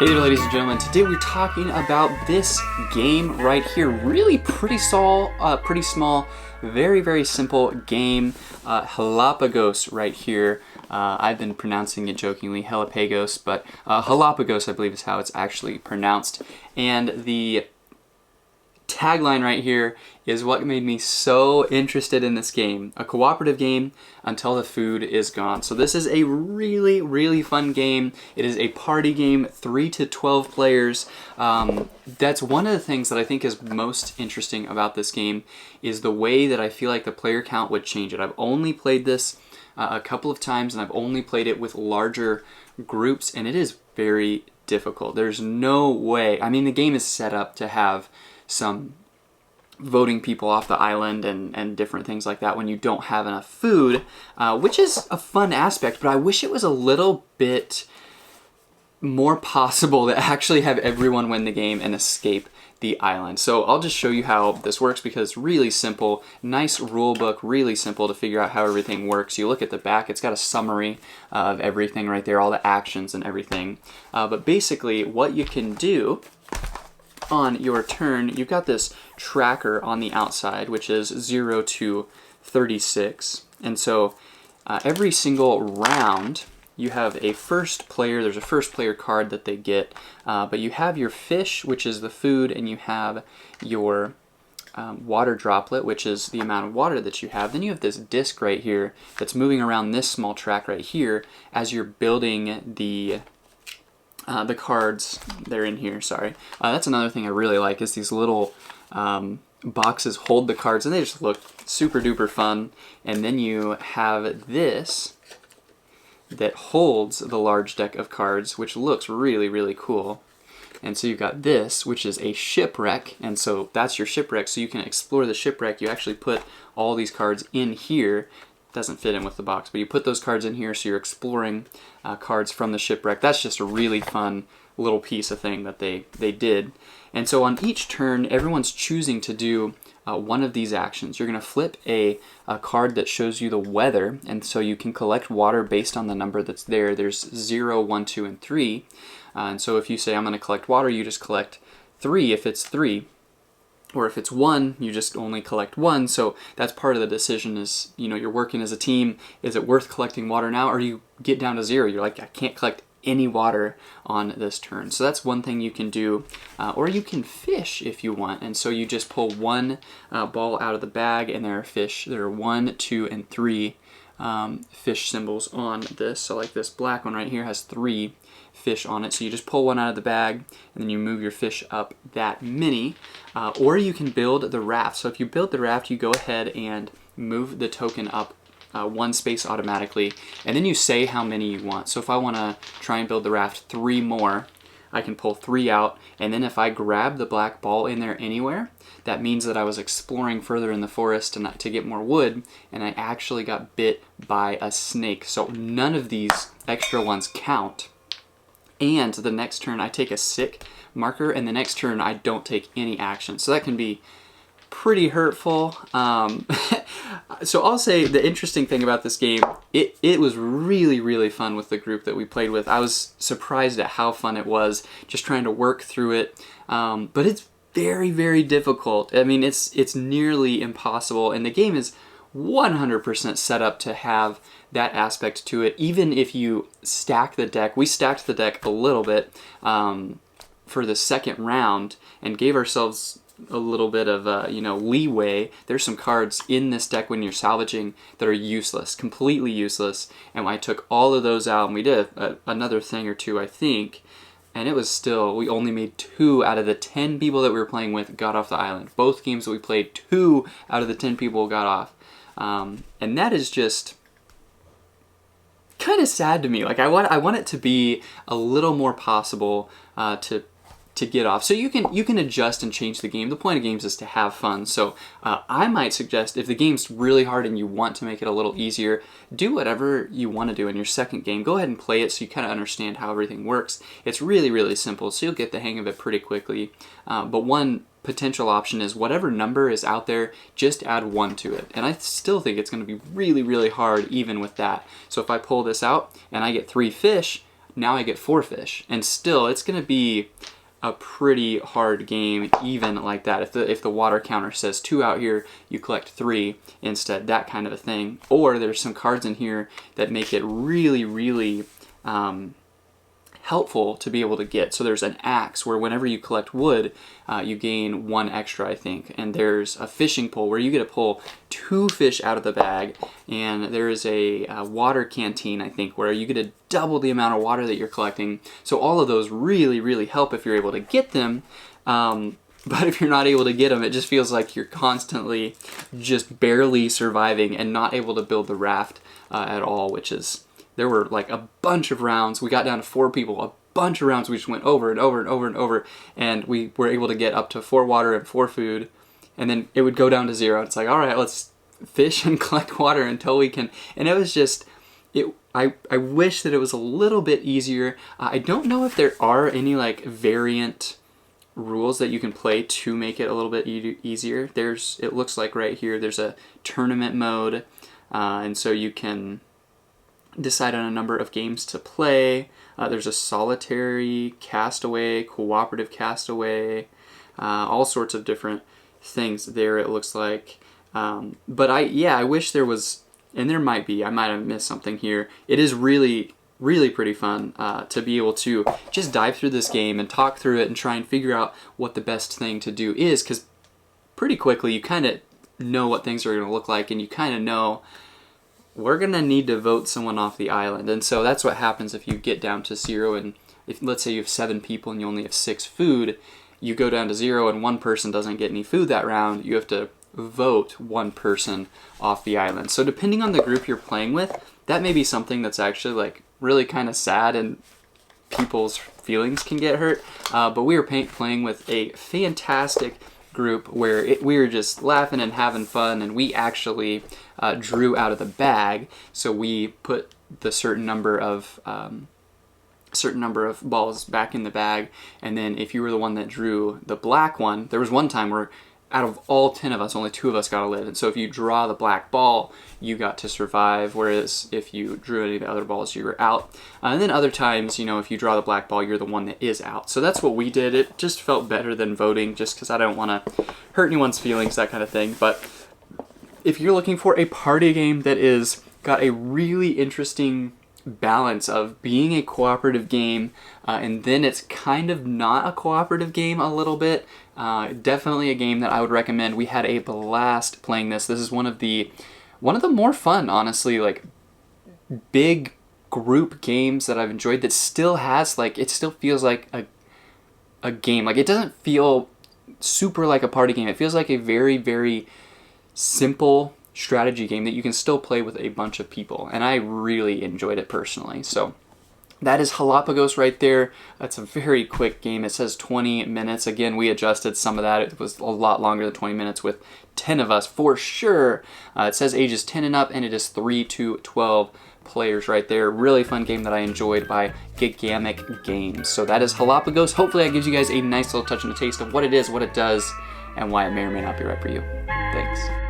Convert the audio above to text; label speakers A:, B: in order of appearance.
A: Hey there, ladies and gentlemen. Today we're talking about this game right here. Really pretty small, very simple game. Hellapagos right here. I've been pronouncing it jokingly Hellapagos, but Hellapagos I believe is how it's actually pronounced. And the tagline right here is what made me so interested in this game. A cooperative game until the food is gone. So this is a really fun game. It is a party game, 3 to 12 players. That's one of the things that I think is most interesting about this game is the way that I feel like the player count would change it. I've only played this a couple of times, and I've only played it with larger groups, and it is very difficult. There's no way. I mean, the game is set up to have some voting people off the island and different things like that when you don't have enough food, which is a fun aspect, but I wish it was a little bit more possible to actually have everyone win the game and escape the island. So I'll just show you how this works because it's really simple. Nice rule book, really simple to figure out how everything works. You look at the back, it's got a summary of everything right there, all the actions and everything. But basically what you can do on your turn, you've got this tracker on the outside, which is 0 to 36. And so every single round, you have a first player, there's a first player card that they get, but you have your fish, which is the food, and you have your water droplet, which is the amount of water that you have. Then you have this disc right here that's moving around this small track right here as you're building the cards. They're in here, sorry. That's another thing I really like is these little boxes hold the cards and they just look super duper fun. And then you have this that holds the large deck of cards, which looks really cool. And so you've got this, which is a shipwreck, and so that's your shipwreck, so you can explore the shipwreck. You actually put all these cards in here. Doesn't fit in with the box, but you put those cards in here so you're exploring cards from the shipwreck. That's just a really fun little piece of thing that they did. And so on each turn, everyone's choosing to do one of these actions. You're going to flip a card that shows you the weather, and so you can collect water based on the number that's there. There's 0, 1, 2, and 3. And so if you say, I'm going to collect water, you just collect 3 if it's 3. Or if it's 1, you just only collect 1. So that's part of the decision is, you know, you're working as a team. Is it worth collecting water now? Or you get down to 0. You're like, I can't collect any water on this turn. So that's one thing you can do. Or you can fish if you want. And so you just pull one ball out of the bag and there are fish. There are 1, 2, and 3 fish symbols on this. So like this black one right here has 3 fish on it. So you just pull one out of the bag and then you move your fish up that many. Or you can build the raft. So if you build the raft, you go ahead and move the token up 1 space automatically, and then you say how many you want. So if I want to try and build the raft 3 more, I can pull 3 out, and then if I grab the black ball in there anywhere, that means that I was exploring further in the forest to get more wood, and I actually got bit by a snake. So none of these extra ones count. And the next turn I take a sick marker, and the next turn I don't take any action. So that can be pretty hurtful. So I'll say the interesting thing about this game, it was really fun with the group that we played with. I was surprised at how fun it was just trying to work through it. But it's very difficult. I mean, it's nearly impossible, and the game is 100% set up to have that aspect to it. Even if you stack the deck, we stacked the deck a little bit for the second round and gave ourselves a little bit of leeway. There's some cards in this deck when you're salvaging that are useless, completely useless, and I took all of those out and we did another thing or two, I think, and it was still, we only made 2 out of the 10 people that we were playing with got off the island. Both games that we played, 2 out of the 10 people got off. And that is just kind of sad to me. Like I want it to be a little more possible to get off. So you can adjust and change the game. The point of games is to have fun. So I might suggest if the game's really hard and you want to make it a little easier, do whatever you want to do in your second game. Go ahead and play it so you kind of understand how everything works. It's really simple, so you'll get the hang of it pretty quickly. But one potential option is whatever number is out there, just add 1 to it. And I still think it's going to be really hard even with that. So if I pull this out and I get 3 fish, now I get 4 fish. And still, it's going to be a pretty hard game even like that. If the water counter says 2 out here, you collect 3 instead, that kind of a thing. Or there's some cards in here that make it really, really helpful to be able to get. So there's an axe where whenever you collect wood, you gain 1 extra, I think. And there's a fishing pole where you get to pull 2 fish out of the bag. And there is a water canteen, I think, where you get to double the amount of water that you're collecting. So all of those really, really help if you're able to get them. But if you're not able to get them, it just feels like you're constantly just barely surviving and not able to build the raft at all, which is... There were like a bunch of rounds. We got down to 4 people. A bunch of rounds we just went over and over and over and over. And we were able to get up to 4 water and 4 food. And then it would go down to 0. It's like, all right, let's fish and collect water until we can. And it was just, I wish that it was a little bit easier. I don't know if there are any like variant rules that you can play to make it a little bit easier. It looks like right here, there's a tournament mode. And so you can decide on a number of games to play. There's a solitary castaway, cooperative castaway, all sorts of different things there, it looks like. But I wish there was, and there might be, I might have missed something here. It is really, really pretty fun to be able to just dive through this game and talk through it and try and figure out what the best thing to do is, because pretty quickly you kind of know what things are going to look like, and you kind of know we're going to need to vote someone off the island. And so that's what happens if you get down to 0, and if let's say you have 7 people and you only have 6 food, you go down to 0 and one person doesn't get any food that round, you have to vote one person off the island. So depending on the group you're playing with, that may be something that's actually like really kind of sad and people's feelings can get hurt. But we were playing with a fantastic group where we were just laughing and having fun, and we actually drew out of the bag. So we put the certain number of balls back in the bag, and then if you were the one that drew the black one, there was one time where out of all 10 of us, only 2 of us got to live. And so if you draw the black ball, you got to survive, whereas if you drew any of the other balls, you were out. And then other times, if you draw the black ball, you're the one that is out. So that's what we did. It just felt better than voting, just because I don't want to hurt anyone's feelings, that kind of thing. But if you're looking for a party game that is got a really interesting balance of being a cooperative game, and then it's kind of not a cooperative game a little bit, definitely a game that I would recommend. We had a blast playing this. This is one of the more fun, honestly, like big group games that I've enjoyed, that still has it still feels like a game. Like, it doesn't feel super like a party game. It feels like a very, very simple strategy game that you can still play with a bunch of people, and I really enjoyed it personally. So that is Hellapagos right there. That's a very quick game. It says 20 minutes. Again, we adjusted some of that. It was a lot longer than 20 minutes with 10 of us for sure. It says ages 10 and up, and it is 3 to 12 players right there. Really fun game that I enjoyed by Gigamic Games. So that is Hellapagos. Hopefully that gives you guys a nice little touch and a taste of what it is, what it does, and why it may or may not be right for you. Thanks.